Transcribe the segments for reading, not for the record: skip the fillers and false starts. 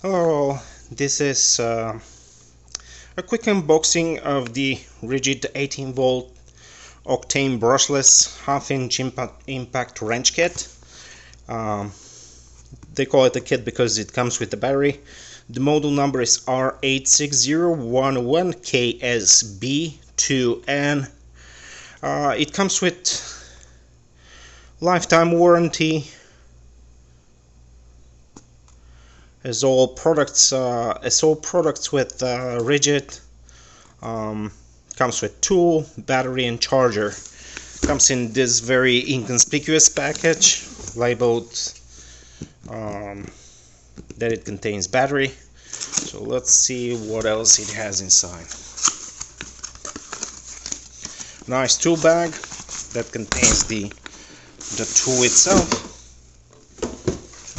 Hello, this is a quick unboxing of the Ridgid 18V OCTANE Brushless half-inch impact wrench kit. They call it a kit because it comes with the battery. The model number is R86011KSB2N. It comes with lifetime warranty. As all products with Ridgid, comes with tool, battery, and charger. Comes in this very inconspicuous package, labeled that it contains battery. So let's see what else it has inside. Nice tool bag that contains the tool itself.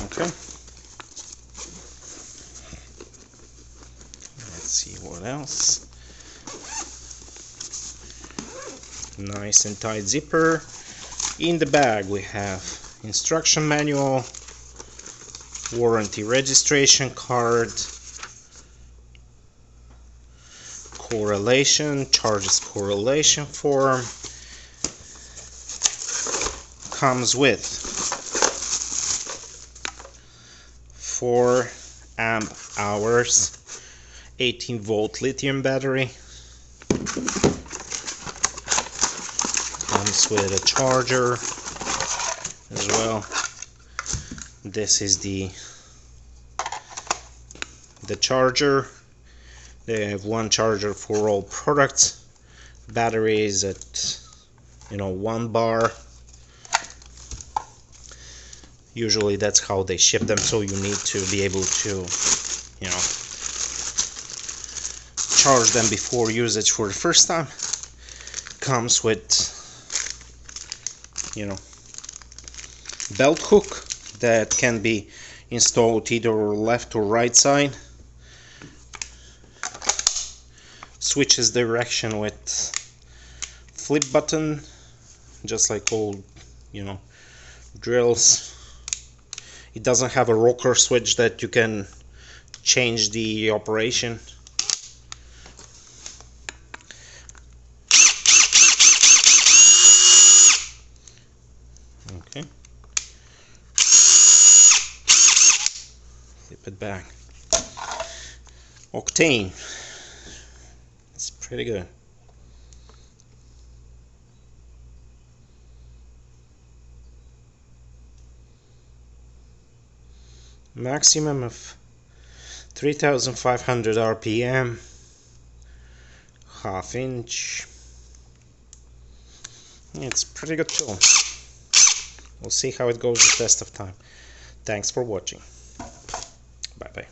Okay. See what else. Nice and tight zipper. In the bag we have instruction manual, warranty registration card, correlation, charges correlation form. Comes with 4 amp hours 18V lithium battery. Comes with a charger as well. This is the charger. They have one charger for all products. Battery is at 1 bar. Usually that's how they ship them, so you need to be able to charge them before usage for the first time. Comes with belt hook that can be installed either left or right side. Switches direction with flip button, just like old drills. It doesn't have a rocker switch that you can change the operation. Okay. Flip it back. OCTANE. It's pretty good. Maximum of 3,500 RPM. Half inch. It's pretty good tool. We'll see how it goes the test of time. Thanks for watching. Bye bye.